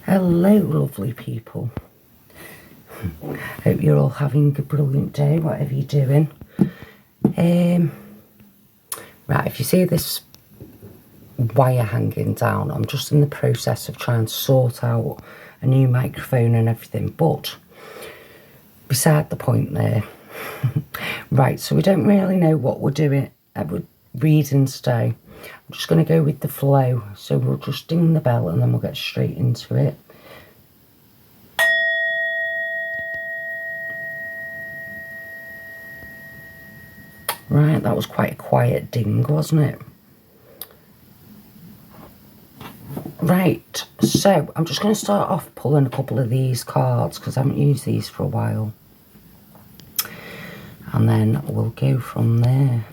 Hello, lovely people. Hope you're all having a brilliant day, whatever you're doing. Right, if you see this wire hanging down, I'm just in the process of trying to sort out a new microphone and everything, but beside the point there. Right, so we don't really know what we're doing, we're reading today. I'm just going to go with the flow, so we'll just ding the bell and then we'll get straight into it. Right, that was quite a quiet ding, wasn't it? Right, so I'm just going to start off pulling a couple of these cards because I haven't used these for a while. And then we'll go from there.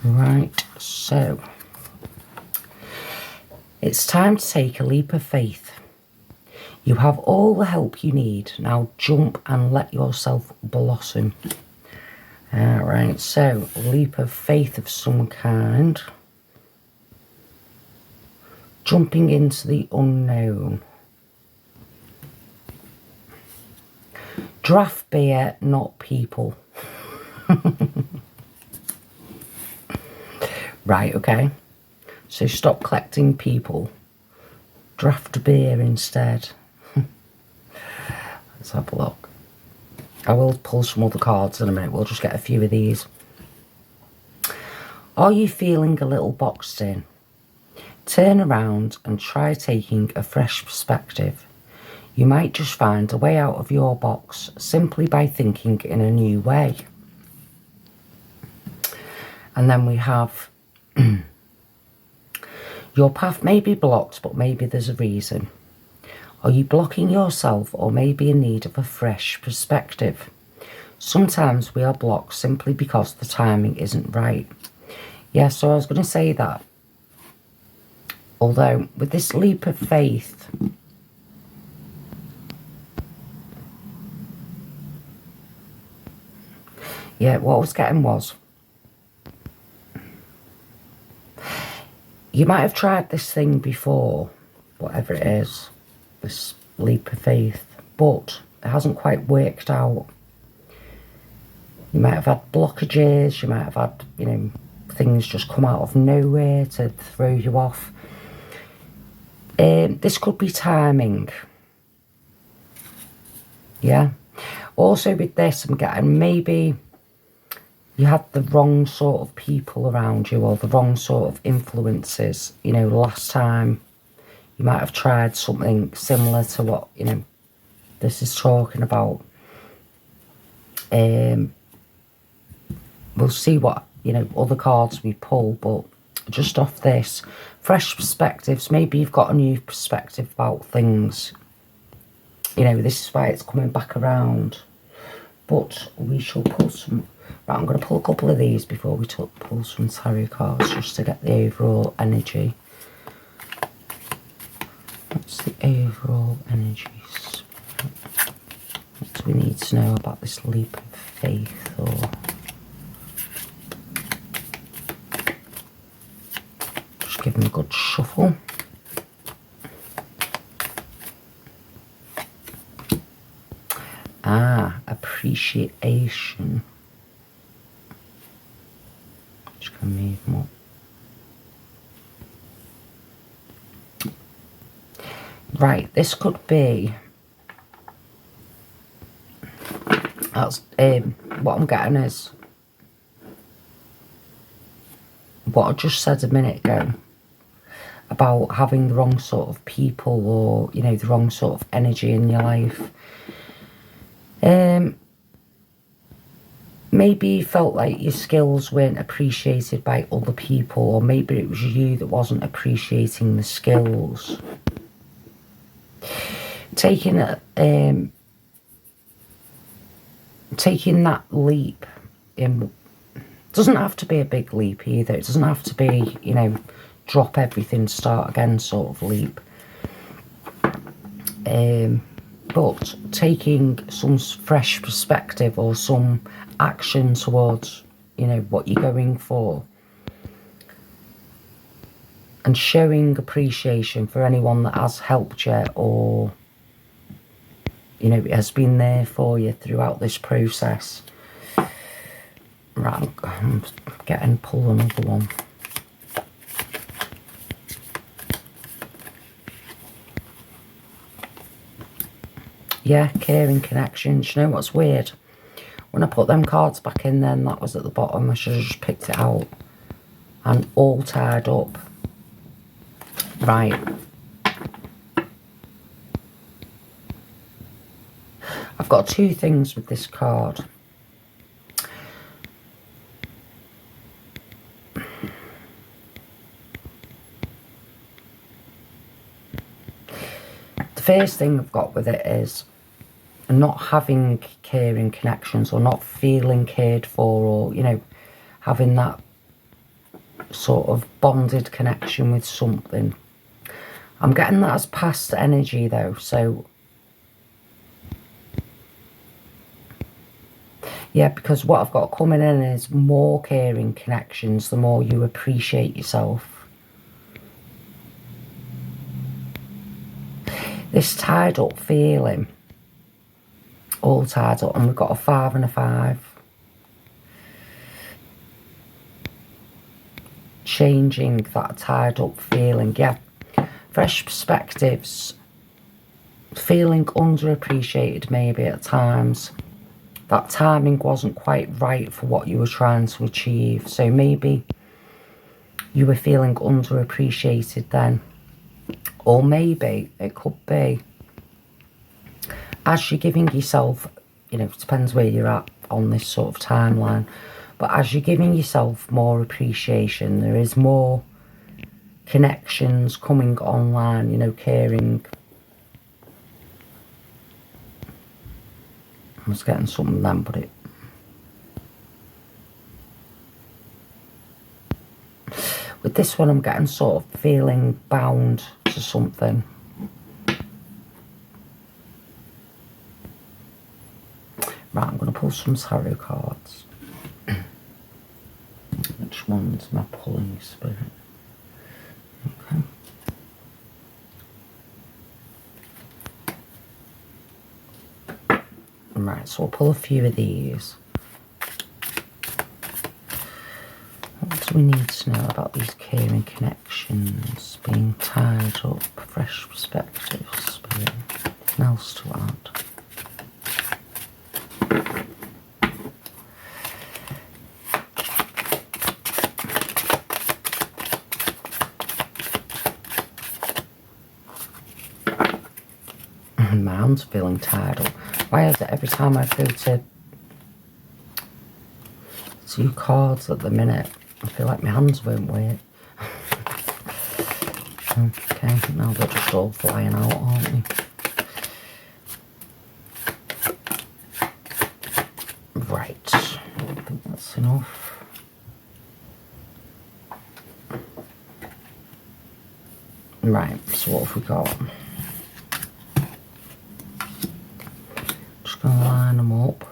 Right, so it's time to take a leap of faith. You have all the help you need. Now jump and let yourself blossom. Alright, so leap of faith of some kind. Jumping into the unknown. Draft beer, not people. Right, okay. So stop collecting people. Draft beer instead. Let's have a look. I will pull some other cards in a minute. We'll just get a few of these. Are you feeling a little boxed in? Turn around and try taking a fresh perspective. You might just find a way out of your box simply by thinking in a new way. And then we have your path may be blocked, but maybe there's a reason. Are you blocking yourself or maybe in need of a fresh perspective? Sometimes we are blocked simply because the timing isn't right. Yeah, so I was going to say that. Although with this leap of faith, yeah, what I was getting was, you might have tried this thing before, whatever it is, this leap of faith, but it hasn't quite worked out. You might have had blockages, you might have had, you know, things just come out of nowhere to throw you off. This could be timing. Yeah. Also with this, I'm getting maybe you had the wrong sort of people around you or the wrong sort of influences. You know, last time you might have tried something similar to what, you know, this is talking about. We'll see what, you know, other cards we pull, but just off this, fresh perspectives, maybe you've got a new perspective about things. You know, this is why it's coming back around. But we shall pull some. Right, I'm going to pull a couple of these before we pull some tarot cards just to get the overall energy. What's the overall energies? What do we need to know about this leap of faith? Or just give them a good shuffle. Appreciation. Just gonna move them up. Right, this could be. That's what I'm getting is what I just said a minute ago about having the wrong sort of people or, you know, the wrong sort of energy in your life. Maybe you felt like your skills weren't appreciated by other people, or maybe it was you that wasn't appreciating the skills. Taking that leap in doesn't have to be a big leap either. It doesn't have to be, you know, drop everything, start again sort of leap. But taking some fresh perspective or some action towards, you know, what you're going for. and showing appreciation for anyone that has helped you, or, you know, has been there for you throughout this process. Right, I'm getting pull another one. Yeah, caring connections. You know what's weird? When I put them cards back in then, that was at the bottom. I should have just picked it out. And all tied up. Right. I've got two things with this card. The first thing I've got with it is not having caring connections, or not feeling cared for, or, you know, having that sort of bonded connection with something. I'm getting that as past energy though, so yeah, because what I've got coming in is more caring connections the more you appreciate yourself. This tied up feeling, all tied up, and we've got a 5 and a 5. Changing that tied up feeling, yeah. Fresh perspectives, feeling underappreciated maybe at times. That timing wasn't quite right for what you were trying to achieve. So maybe you were feeling underappreciated then. Or maybe it could be, as you're giving yourself, you know, it depends where you're at on this sort of timeline, but as you're giving yourself more appreciation, there is more connections coming online, you know, caring. I was getting something then, but it... With this one, I'm getting sort of feeling bound to something. Right, I'm going to pull some tarot cards. Which one's my pulling spirit? Okay. Right, so I'll pull a few of these. What do we need to know about these caring connections, being tied up, fresh perspectives, spirit? Anything else to add? My hand's feeling tied up. Why is it every time I go to do cards at the minute, I feel like my hands won't work. Okay, now they're just all flying out, aren't they? Right, I think that's enough. Right, so what have we got? Just going to line them up.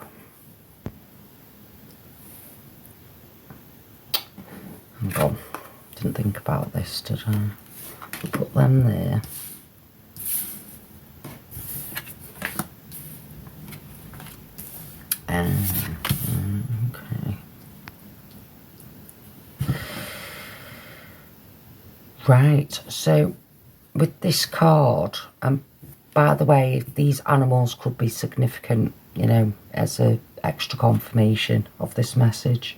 Oh, didn't think about this, did I? We'll put them there. Okay. Right, so with this card, and by the way, these animals could be significant, you know, as a extra confirmation of this message.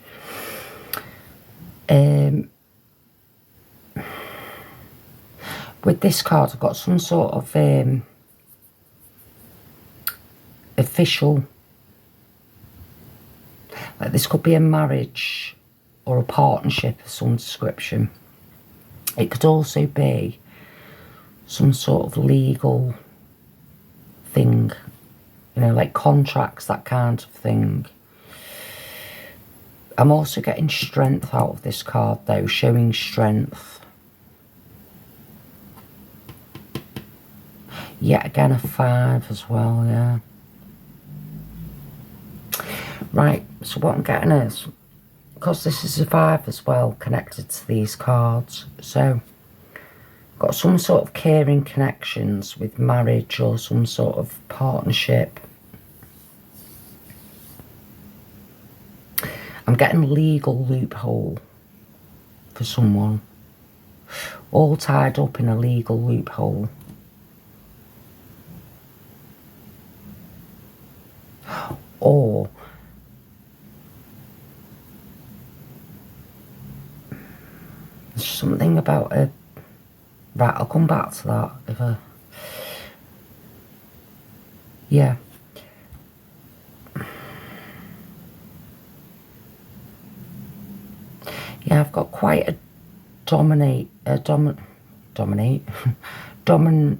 With this card, I've got some sort of official, like this could be a marriage or a partnership of some description. It could also be some sort of legal thing, you know, like contracts, that kind of thing. I'm also getting strength out of this card though, showing strength. Yet again a 5 as well, yeah. Right, so what I'm getting is, because this is a 5 as well, connected to these cards, so got some sort of caring connections with marriage or some sort of partnership. I'm getting a legal loophole for someone. All tied up in a legal loophole. Or there's something about a... Right, I'll come back to that if I... Yeah. Yeah, I've got quite a dominant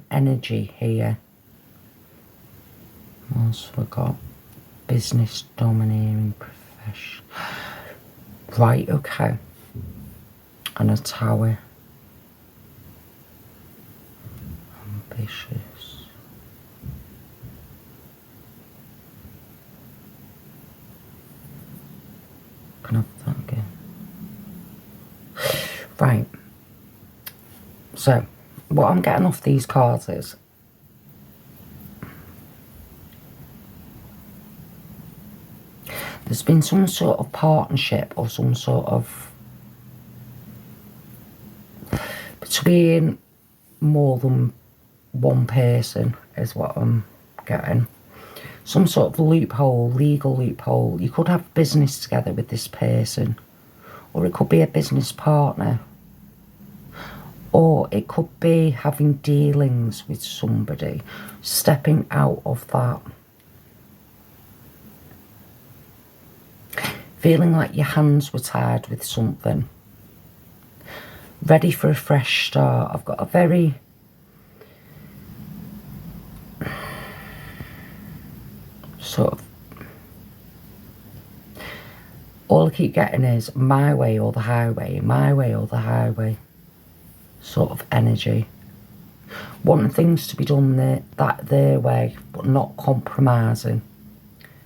energy here. What else have I got? Business, domineering, profession. Right, okay. And a tower. Ambitious. Can I have that again? Right. So, what I'm getting off these cards is there's been some sort of partnership or some sort of between more than one person is what I'm getting. Some sort of loophole, legal loophole. You could have business together with this person, or it could be a business partner, or it could be having dealings with somebody, stepping out of that. Feeling like your hands were tied with something. Ready for a fresh start. I've got a very... sort of... all I keep getting is my way or the highway, my way or the highway. Sort of energy. Wanting things to be done their way, but not compromising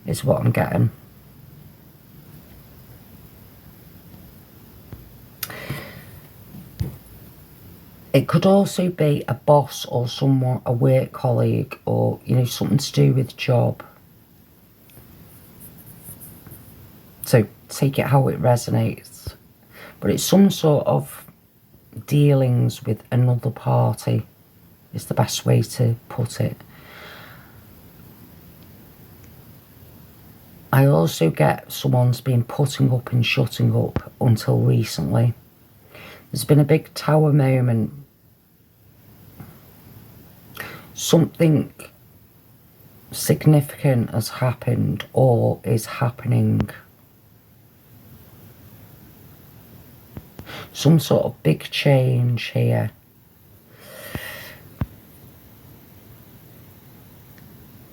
is what I'm getting. It could also be a boss or someone, a work colleague, or, you know, something to do with job. So take it how it resonates. But it's some sort of dealings with another party is the best way to put it. I also get someone's been putting up and shutting up until recently. There's been a big tower moment. Something significant has happened or is happening. Some sort of big change here.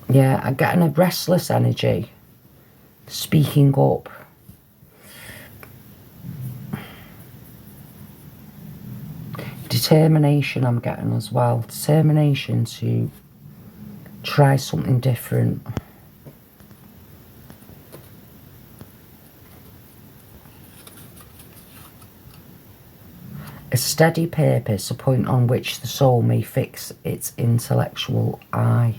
Yeah, I'm getting a restless energy. Speaking up. Determination I'm getting as well. Determination to try something different. A steady purpose, a point on which the soul may fix its intellectual eye.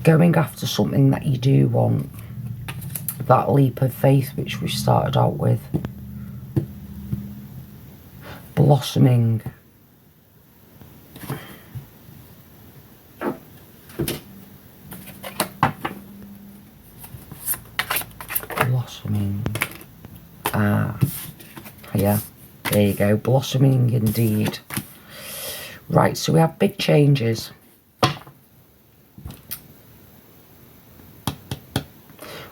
Going after something that you do want. That leap of faith which we started out with. Blossoming. Blossoming. Ah, yeah, there you go. Blossoming indeed. Right, so we have big changes.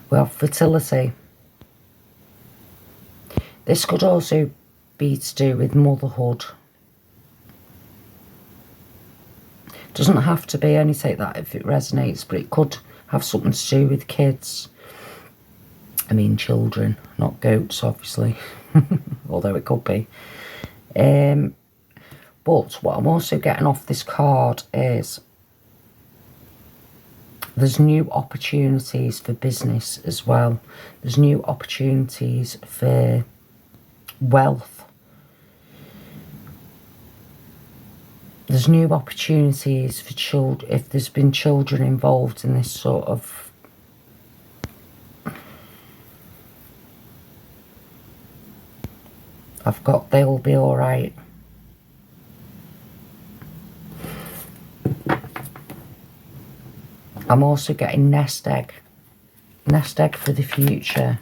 We have fertility. This could also be to do with motherhood. Doesn't have to be, only take that if it resonates, but it could have something to do with kids. I mean children, not goats obviously, although it could be. But what I'm also getting off this card is There's new opportunities for business as well. There's new opportunities for wealth. There's new opportunities for children, if there's been children involved in this sort of I've got they'll be alright. I'm also getting nest egg for the future.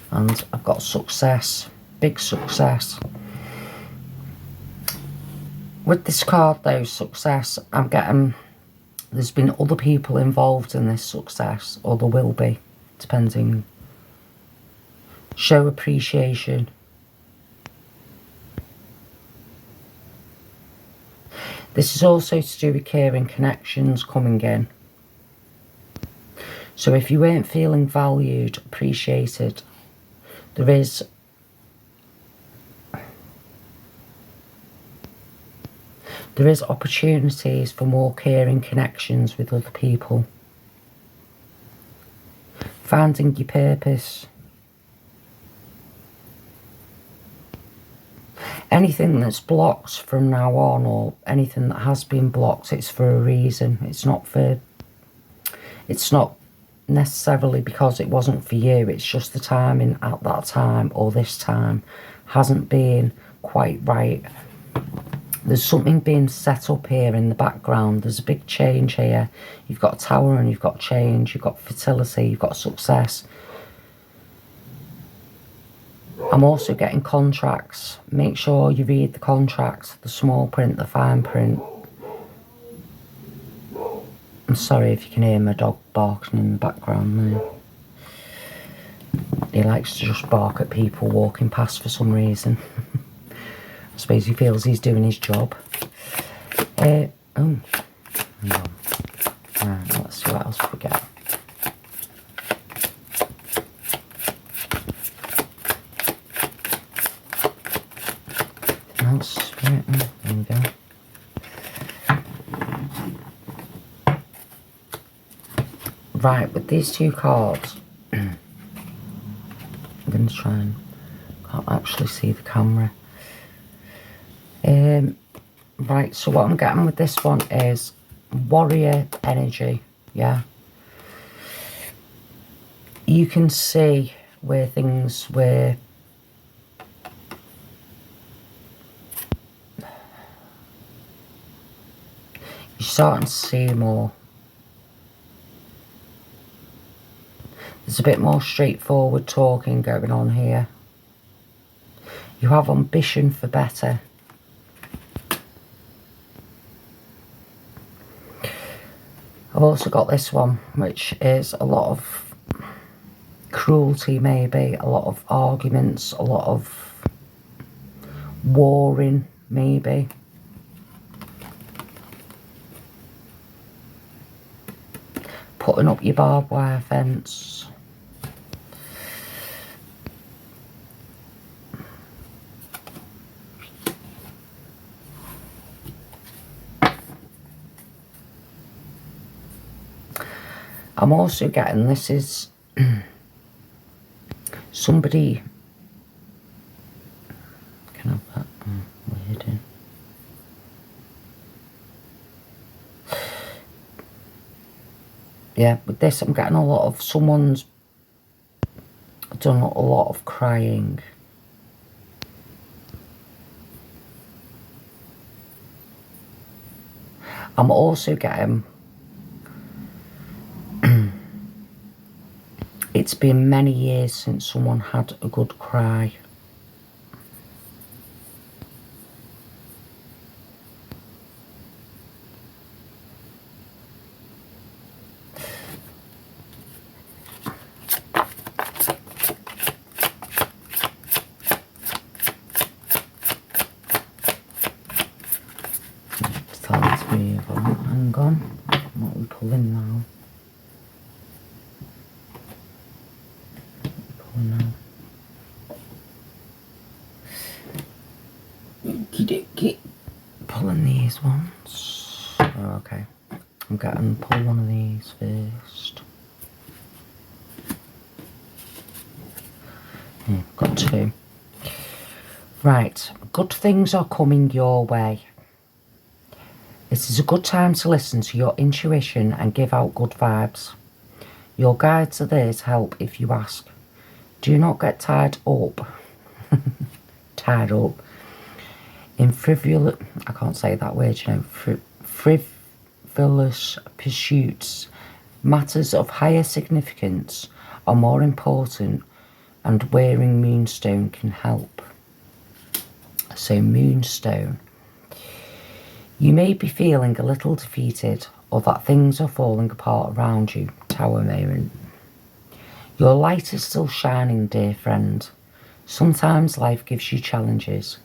And I've got success, big success. With this card though, success, I'm getting, there's been other people involved in this success, or there will be, depending. Show appreciation. This is also to do with caring connections coming in. So if you weren't feeling valued, appreciated, there is opportunities for more caring connections with other people. Finding your purpose. Anything that's blocked from now on, or anything that has been blocked, it's for a reason. It's not necessarily because it wasn't for you. It's just the timing at that time, or this time, hasn't been quite right. There's something being set up here in the background. There's a big change here. You've got a tower and you've got change. You've got fertility. You've got success. I'm also getting contracts. Make sure you read the contracts, the small print, the fine print. I'm sorry if you can hear my dog barking in the background there. He likes to just bark at people walking past for some reason. I suppose he feels he's doing his job. Oh, hang on. Right, let's see what else we get. Right, there we go. Right, with these two cards, I'm going to try and, can't actually see the camera. Right, so what I'm getting with this one is warrior energy, yeah. You can see where things were you're starting to see more. There's a bit more straightforward talking going on here. You have ambition for better. I've also got this one, which is a lot of cruelty maybe, a lot of arguments, a lot of warring maybe. Putting up your barbed wire fence. I'm also getting, this is somebody, can I have that? Weird. Yeah, with this I'm getting a lot of, someone's done a lot of crying. I'm also getting, it's been many years since someone had a good cry. It's time to move on. Hang on. What are we pulling now? and pull one of these first. Got two. Right, good things are coming your way. This is a good time to listen to your intuition and give out good vibes. Your guides are there to help if you ask. Do not get tied up. Tied up. In frivolous, I can't say that word, you know, frivolous pursuits. Matters of higher significance are more important, and wearing moonstone can help. So moonstone. You may be feeling a little defeated or that things are falling apart around you. Tower moment. Your light is still shining, dear friend. Sometimes life gives you challenges,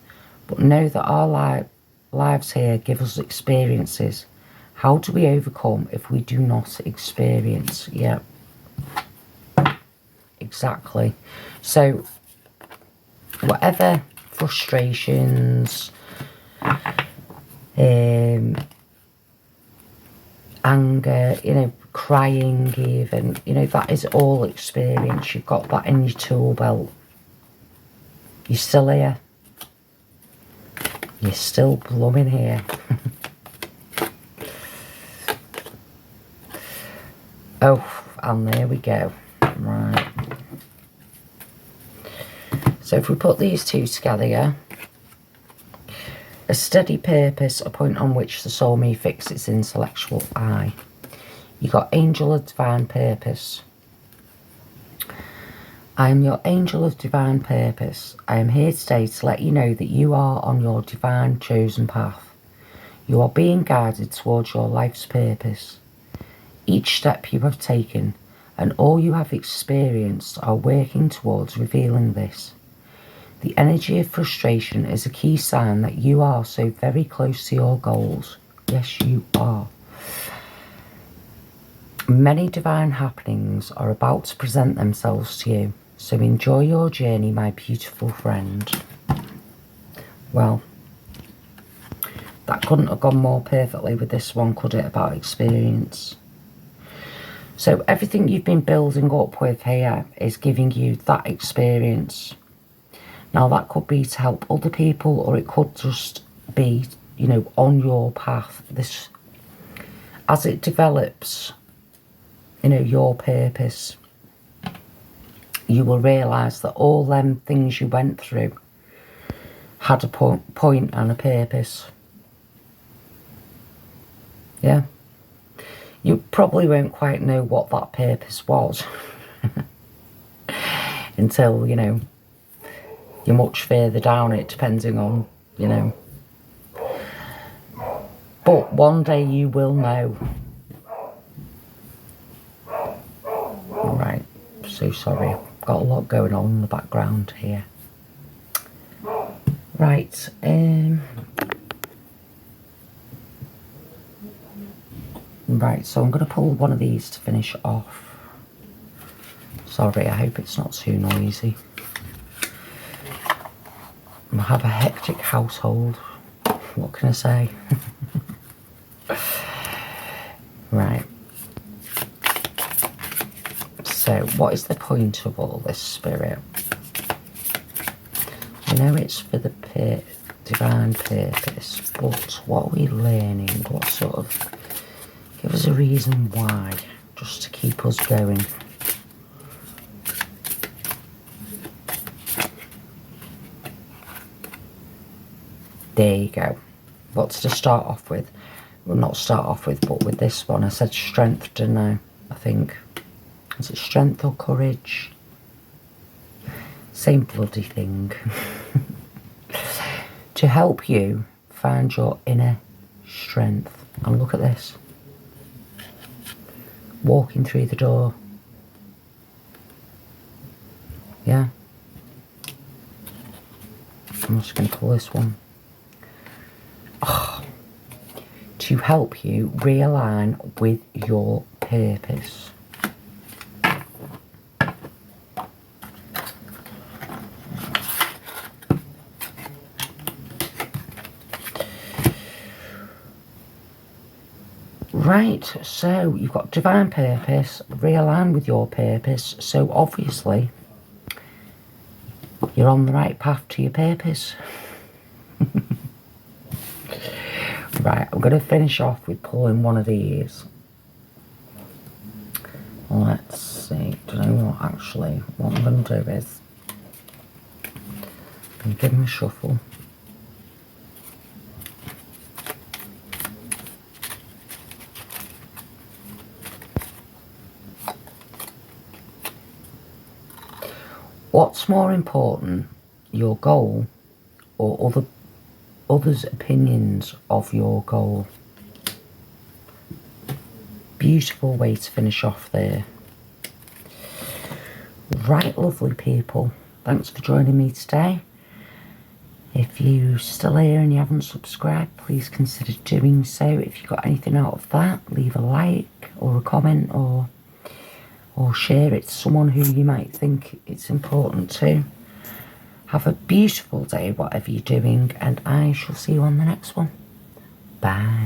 but know that our lives here give us experiences. How do we overcome if we do not experience? Yeah, exactly. So whatever frustrations, anger, you know, crying even, you know, that is all experience. You've got that in your tool belt. You're still here. You're still blooming here. Oh, and there we go. Right. So if we put these two together, yeah. A steady purpose, a point on which the soul may fix its intellectual eye. You got angel of divine purpose. I am your angel of divine purpose. I am here today to let you know that you are on your divine chosen path. You are being guided towards your life's purpose. Each step you have taken and all you have experienced are working towards revealing this. The energy of frustration is a key sign that you are so very close to your goals. Yes, you are. Many divine happenings are about to present themselves to you, so enjoy your journey, my beautiful friend. Well, that couldn't have gone more perfectly with this one, could it, about experience? So everything you've been building up with here is giving you that experience. Now that could be to help other people, or it could just be, you know, on your path. This, as it develops, you know, your purpose, you will realise that all them things you went through had a point and a purpose. Yeah. You probably won't quite know what that purpose was until, you know, you're much further down it, depending on, you know. But one day you will know. Right, so sorry. Got a lot going on in the background here. Right, right, so I'm going to pull one of these to finish off. Sorry, I hope it's not too noisy. I have a hectic household. What can I say? Right. So, what is the point of all this, Spirit? I know it's for the divine purpose, but what are we learning? What sort of... Give us a reason why, just to keep us going. There you go. What's to start off with? Well, not start off with, but with this one. I said strength, didn't I think. Is it strength or courage? Same bloody thing. To help you find your inner strength. And look at this. Walking through the door. Yeah. I'm just going to pull this one. Oh, to help you realign with your purpose. Right, so you've got divine purpose, realign with your purpose. So obviously, you're on the right path to your purpose. Right, I'm going to finish off with pulling one of these. Let's see. Do you know what, actually? What I'm going to do is I'm going to give him a shuffle. What's more important, your goal or others' opinions of your goal? Beautiful way to finish off there. Right, lovely people, thanks for joining me today. If you're still here and you haven't subscribed, please consider doing so. If you got anything out of that, leave a like or a comment or share it to someone who you might think it's important to. Have a beautiful day, whatever you're doing, and I shall see you on the next one. Bye.